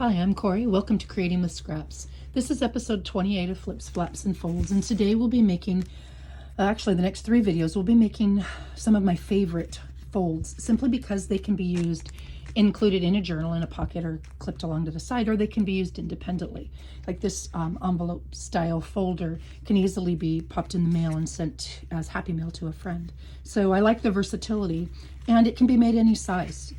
Hi, I'm Corey. Welcome to Creating with Scraps. This is episode 28 of Flips, Flaps, and Folds, and today we'll be making, actually the next 3 videos, we'll be making some of my favorite folds, simply because they can be used included in a journal in a pocket or clipped along to the side, or they can be used independently. Like this envelope style folder can easily be popped in the mail and sent as Happy Mail to a friend. So I like the versatility, and it can be made any size.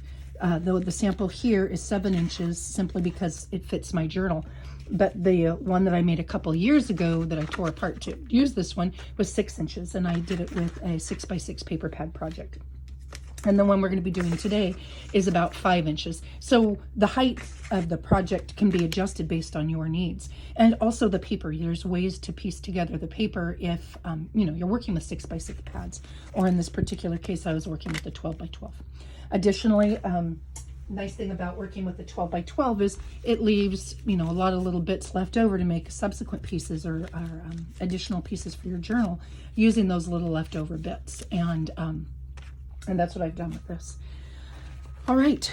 Though the sample here is 7 inches simply because it fits my journal. But the one that I made a couple years ago that I tore apart to use this one was 6 inches, and I did it with a 6x6 paper pad project. And the one we're going to be doing today is about 5 inches. So the height of the project can be adjusted based on your needs. And also the paper, there's ways to piece together the paper if you're working with 6x6 pads, or in this particular case, I was working with the 12x12. Additionally, nice thing about working with the 12x12 is it leaves, a lot of little bits left over to make subsequent pieces or additional pieces for your journal using those little leftover bits. And that's what I've done with this. All right,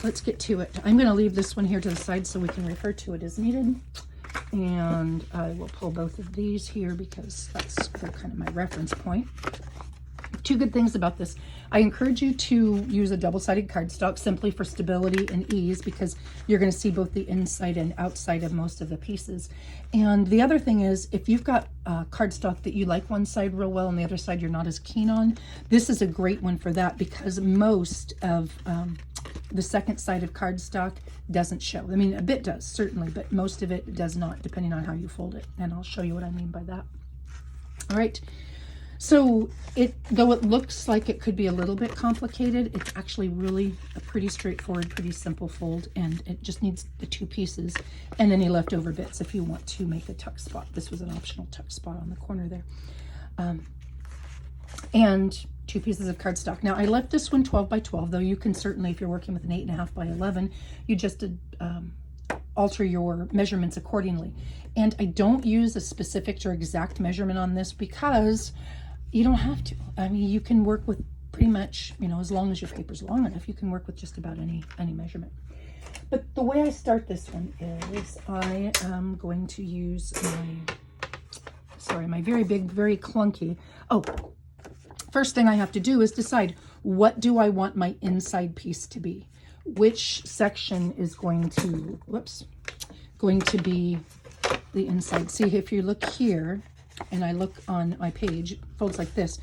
let's get to it. I'm going to leave this one here to the side so we can refer to it as needed. And I will pull both of these here because they're kind of my reference point. 2 good things about this. I encourage you to use a double-sided cardstock simply for stability and ease, because you're going to see both the inside and outside of most of the pieces. And the other thing is, if you've got cardstock that you like one side real well and the other side you're not as keen on, this is a great one for that, because most of the second side of cardstock doesn't show. I mean, a bit does, certainly, but most of it does not, depending on how you fold it. And I'll show you what I mean by that. All right. So though it looks like it could be a little bit complicated, it's actually really a pretty straightforward, pretty simple fold, and it just needs the 2 pieces and any leftover bits if you want to make a tuck spot. This was an optional tuck spot on the corner there. And 2 pieces of cardstock. Now I left this one 12x12, though you can certainly, if you're working with an 8.5x11, you just alter your measurements accordingly. And I don't use a specific or exact measurement on this because you don't have to. I mean, you can work with pretty much, as long as your paper's long enough, you can work with just about any measurement. But the way I start this one is I am going to use my very big, very clunky. Oh, first thing I have to do is decide, what do I want my inside piece to be? Which section is going to be the inside? See, if you look here, and I look on my page, it folds like this.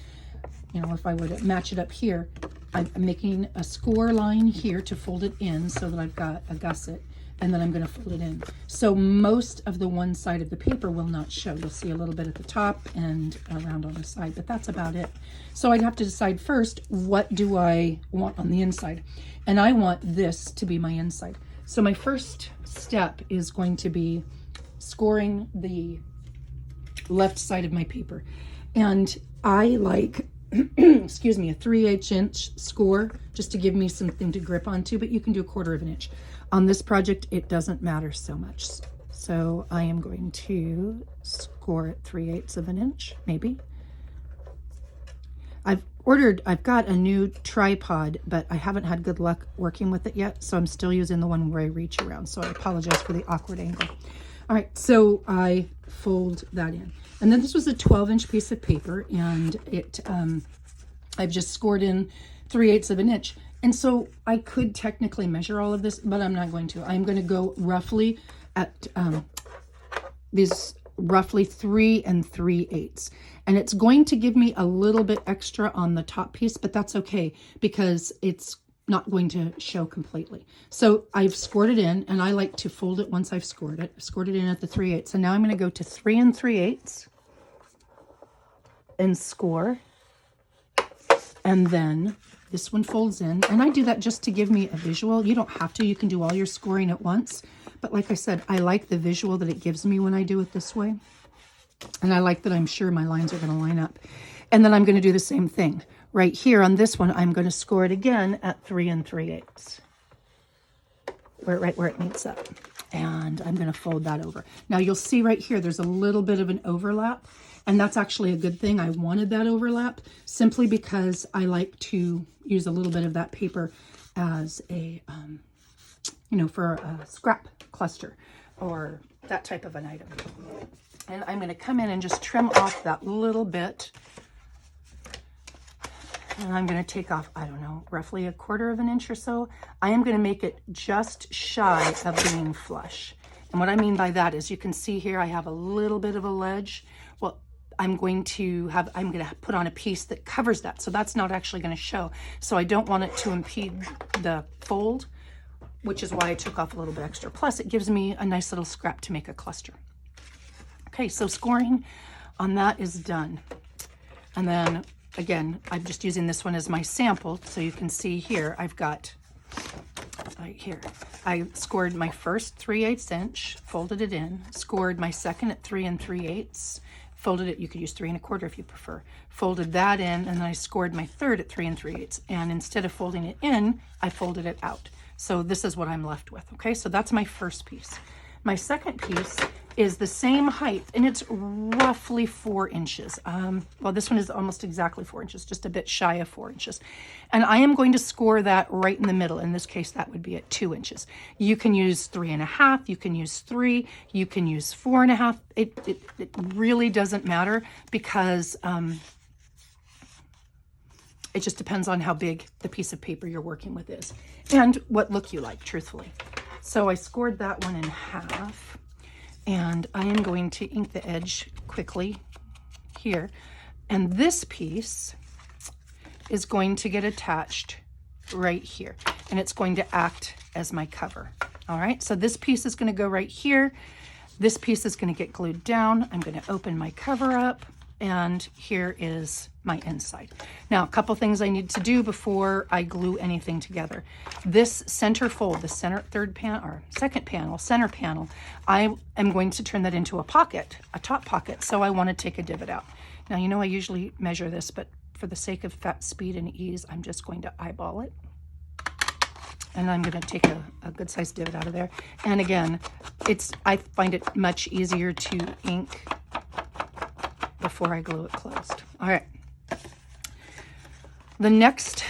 If I were to match it up here, I'm making a score line here to fold it in so that I've got a gusset, and then I'm going to fold it in. So most of the one side of the paper will not show. You'll see a little bit at the top and around on the side, but that's about it. So I'd have to decide first, what do I want on the inside? And I want this to be my inside. So my first step is going to be scoring the left side of my paper. And I like, excuse me, a 3/8 inch score just to give me something to grip onto, but you can do a 1/4 inch. On this project, it doesn't matter so much. So I am going to score at 3/8 inch, maybe. I've got a new tripod, but I haven't had good luck working with it yet, so I'm still using the one where I reach around, so I apologize for the awkward angle. All right, so I fold that in. And then this was a 12-inch piece of paper, and I've just scored in 3/8 inch. And so I could technically measure all of this, but I'm not going to. I'm going to go roughly at these roughly 3 3/8. And it's going to give me a little bit extra on the top piece, but that's okay because it's not going to show completely. So I've scored it in, and I like to fold it once I've scored it. I've scored it in at the 3/8. So now I'm going to go to 3 3/8 and score. And then this one folds in, and I do that just to give me a visual. You don't have to. You can do all your scoring at once. But like I said, I like the visual that it gives me when I do it this way. And I like that I'm sure my lines are going to line up. And then I'm going to do the same thing. Right here on this one, I'm going to score it again at 3 3/8. Right where it meets up. And I'm going to fold that over. Now you'll see right here, there's a little bit of an overlap. And that's actually a good thing. I wanted that overlap simply because I like to use a little bit of that paper as a, for a scrap cluster or that type of an item. And I'm going to come in and just trim off that little bit. And I'm going to take off, I don't know, roughly 1/4 of an inch or so. I am going to make it just shy of being flush. And what I mean by that is you can see here I have a little bit of a ledge. Well, I'm going to put on a piece that covers that. So that's not actually going to show. So I don't want it to impede the fold, which is why I took off a little bit extra. Plus it gives me a nice little scrap to make a cluster. Okay, so scoring on that is done. And then again, I'm just using this one as my sample. So you can see here, I've got right here, I scored my first 3/8 inch, folded it in, scored my second at 3 3/8, folded it, you could use 3 1/4 if you prefer, folded that in, and then I scored my third at 3 3/8. And instead of folding it in, I folded it out. So this is what I'm left with. Okay, so that's my first piece. My second piece is the same height, and it's roughly 4 inches. Well, this one is almost exactly 4 inches, just a bit shy of 4 inches. And I am going to score that right in the middle. In this case, that would be at 2 inches. You can use 3 1/2, you can use 3, you can use 4 1/2. It really doesn't matter because it just depends on how big the piece of paper you're working with is and what look you like, truthfully. So I scored that one in half. And I am going to ink the edge quickly here. And this piece is going to get attached right here. And it's going to act as my cover. All right, so this piece is going to go right here. This piece is going to get glued down. I'm going to open my cover up. And here is my inside. Now, a couple things I need to do before I glue anything together. This center fold, the second panel, center panel, I am going to turn that into a pocket, a top pocket. So I want to take a divot out. Now, you know, I usually measure this, but for the sake of speed and ease, I'm just going to eyeball it. And I'm going to take a good sized divot out of there. And again, I find it much easier to ink before I glue it closed. All right. The next,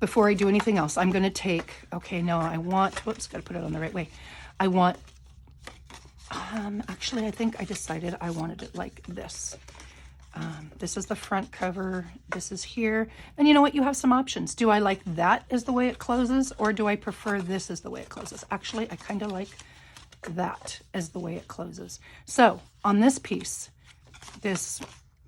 before I do anything else, I'm going to take, okay, no, I want, whoops, got to put it on the right way. I want, actually, I think I decided I wanted it like this. This is the front cover. This is here. And you know what? You have some options. Do I like that as the way it closes, or do I prefer this as the way it closes? Actually, I kind of like that as the way it closes. So on this piece, this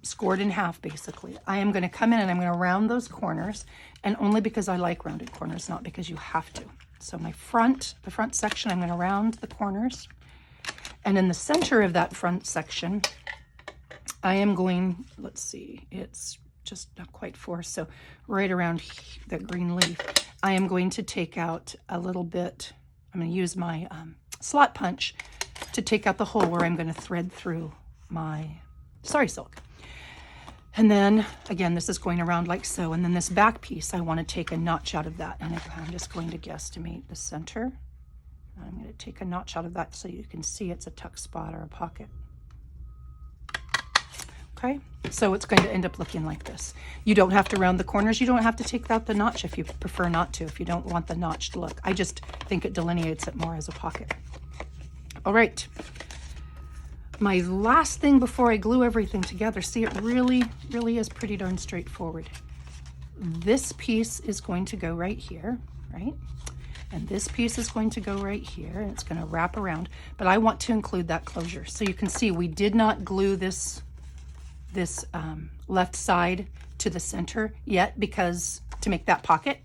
scored in half, basically, I am going to come in and I'm going to round those corners, and only because I like rounded corners, not because you have to. So the front section, I'm going to round the corners, and in the center of that front section, I am going, let's see, it's just not quite 4, so right around the green leaf, I am going to take out a little bit. I'm going to use my slot punch to take out the hole where I'm going to thread through my Sari silk. And then again, this is going around like so. And then this back piece, I want to take a notch out of that. And I'm just going to guesstimate the center. I'm going to take a notch out of that so you can see it's a tuck spot or a pocket. Okay, so it's going to end up looking like this. You don't have to round the corners. You don't have to take out the notch if you prefer not to, if you don't want the notched look. I just think it delineates it more as a pocket. All right. My last thing before I glue everything together, see, it really is pretty darn straightforward. This piece is going to go right here, right? And this piece is going to go right here, and it's going to wrap around, but I want to include that closure. So you can see we did not glue this left side to the center yet, because to make that pocket,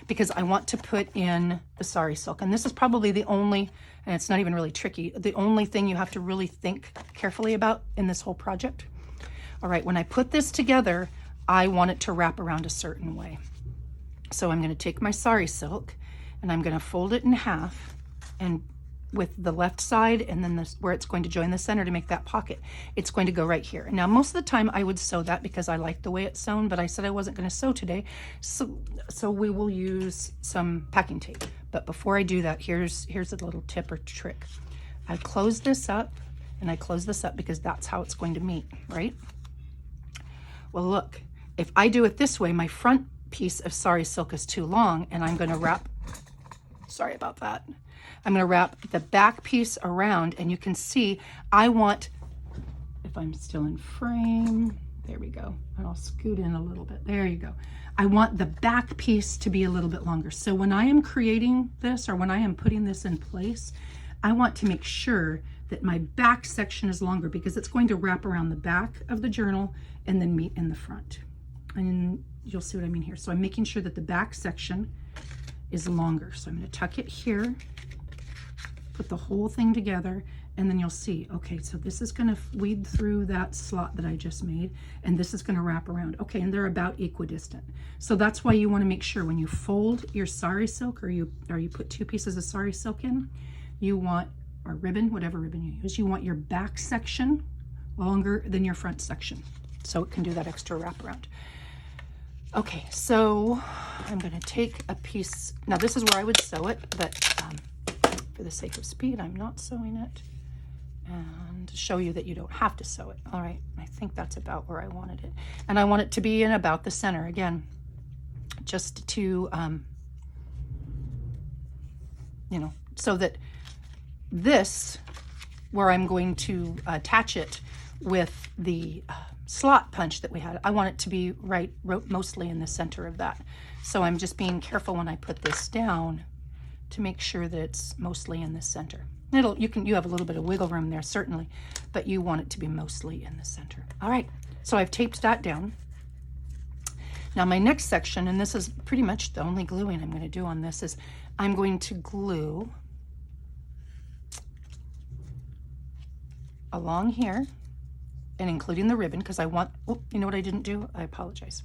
because I want to put in the Sari silk. And this is probably the only, and it's not even really tricky, the only thing you have to really think carefully about in this whole project. All right, when I put this together, I want it to wrap around a certain way. So I'm going to take my Sari silk and I'm going to fold it in half, and with the left side and then this, where it's going to join the center to make that pocket, it's going to go right here. Now, most of the time I would sew that because I like the way it's sewn, but I said I wasn't going to sew today, so we will use some packing tape. But before I do that, here's a little tip or trick. I close this up, and I close this up because that's how it's going to meet, right? Well, look, if I do it this way, my front piece of Sari silk is too long, and I'm going to wrap Sorry about that. I'm going to wrap the back piece around, and you can see I want, if I'm still in frame, there we go. And I'll scoot in a little bit. There you go. I want the back piece to be a little bit longer. So when I am creating this, or when I am putting this in place, I want to make sure that my back section is longer, because it's going to wrap around the back of the journal and then meet in the front. And you'll see what I mean here. So I'm making sure that the back section is longer. So I'm going to tuck it here, put the whole thing together, and then you'll see, okay, so this is going to weed through that slot that I just made, and this is going to wrap around. Okay, and they're about equidistant. So that's why you want to make sure when you fold your sari silk, or you put 2 pieces of sari silk in, you want, or ribbon, whatever ribbon you use, you want your back section longer than your front section, so it can do that extra wraparound. Okay, so I'm going to take a piece. Now this is where I would sew it, but for the sake of speed, I'm not sewing it, and to show you that you don't have to sew it. All right, I think that's about where I wanted it, and I want it to be in about the center again, just to you know, so that this, where I'm going to attach it with the slot punch that we had, I want it to be right mostly in the center of that. So I'm just being careful when I put this down to make sure that it's mostly in the center. You have a little bit of wiggle room there, certainly, but you want it to be mostly in the center. All right, so I've taped that down. Now my next section, and this is pretty much the only gluing I'm going to do on this, is I'm going to glue along here, and including the ribbon, because I want, oh, you know what I didn't do? I apologize.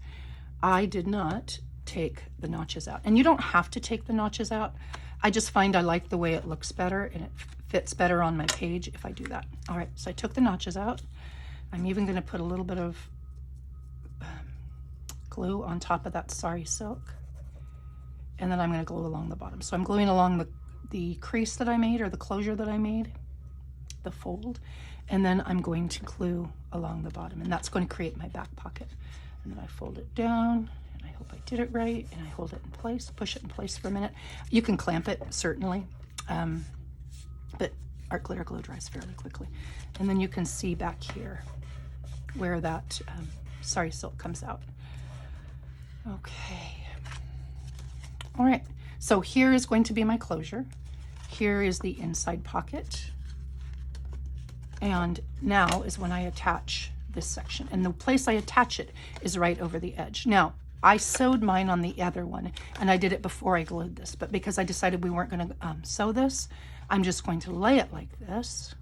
I did not take the notches out. And you don't have to take the notches out. I just find I like the way it looks better, and it fits better on my page if I do that. All right, so I took the notches out. I'm even going to put a little bit of glue on top of that sari silk, and then I'm going to glue along the bottom. So I'm gluing along the crease that I made, or the closure that I made, the fold, and then I'm going to glue along the bottom, and that's going to create my back pocket. And then I fold it down, and I hope I did it right, and I hold it in place, push it in place for a minute. You can clamp it, certainly, but art glitter glue dries fairly quickly. And then you can see back here where that sari silk comes out. Okay. All right, so here is going to be my closure. Here is the inside pocket. And now is when I attach this section. And the place I attach it is right over the edge. Now, I sewed mine on the other one, and I did it before I glued this, but because I decided we weren't going to sew this, I'm just going to lay it like this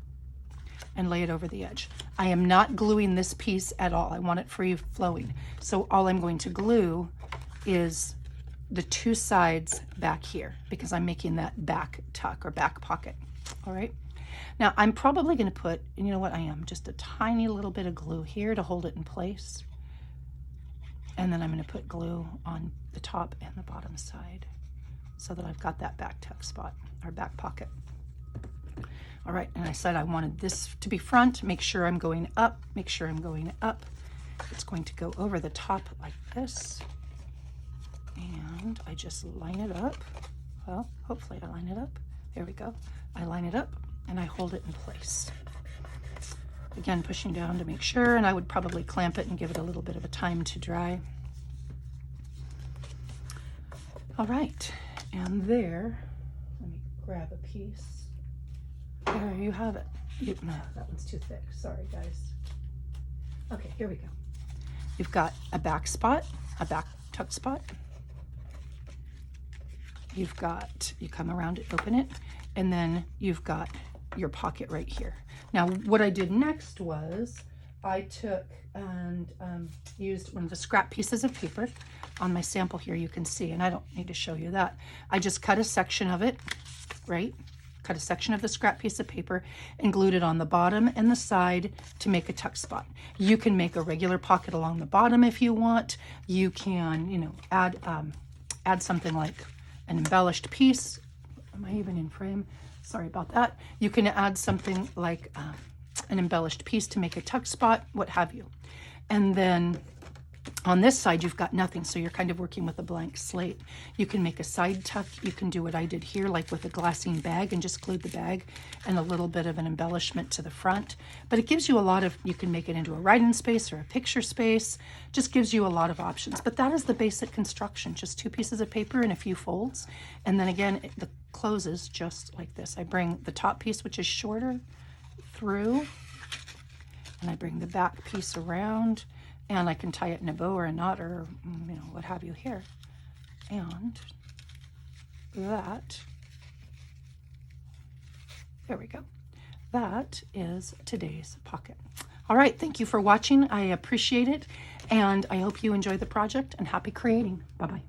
and lay it over the edge. I am not gluing this piece at all. I want it free flowing. So all I'm going to glue is the 2 sides back here, because I'm making that back tuck or back pocket. All right. Now I'm probably going to put, and you know what, I am just a tiny little bit of glue here to hold it in place. And then I'm going to put glue on the top and the bottom side so that I've got that back tuck spot, or back pocket. All right, and I said I wanted this to be front. Make sure I'm going up, make sure I'm going up. It's going to go over the top like this. And I just line it up. Well, hopefully I line it up. There we go. I line it up and I hold it in place. Again, pushing down to make sure, and I would probably clamp it and give it a little bit of a time to dry. All right, and there, let me grab a piece. There you have it. No, that one's too thick. Sorry, guys. Okay, here we go. You've got a back spot, a back tuck spot. You've got, you come around it, open it, and then you've got your pocket right here. Now, what I did next was I took and used one of the scrap pieces of paper on my sample here, you can see, and I don't need to show you that. I just cut a section of it, right? Cut a section of the scrap piece of paper and glued it on the bottom and the side to make a tuck spot. You can make a regular pocket along the bottom if you want. You can, you know, add something like an embellished piece. Am I even in frame? Sorry about that. You can add something like an embellished piece to make a tuck spot, what have you. And then On this side, you've got nothing, so you're kind of working with a blank slate. You can make a side tuck. You can do what I did here, like with a glassine bag, and just glue the bag and a little bit of an embellishment to the front. But it gives you a lot of, you can make it into a write-in space or a picture space. Just gives you a lot of options. But that is the basic construction, just 2 pieces of paper and a few folds. And then again, the closes just like this. I bring the top piece, which is shorter, through, and I bring the back piece around. And I can tie it in a bow or a knot or, you know, what have you here. And that, there we go. That is today's pocket. All right, thank you for watching. I appreciate it. And I hope you enjoy the project and happy creating. Bye-bye.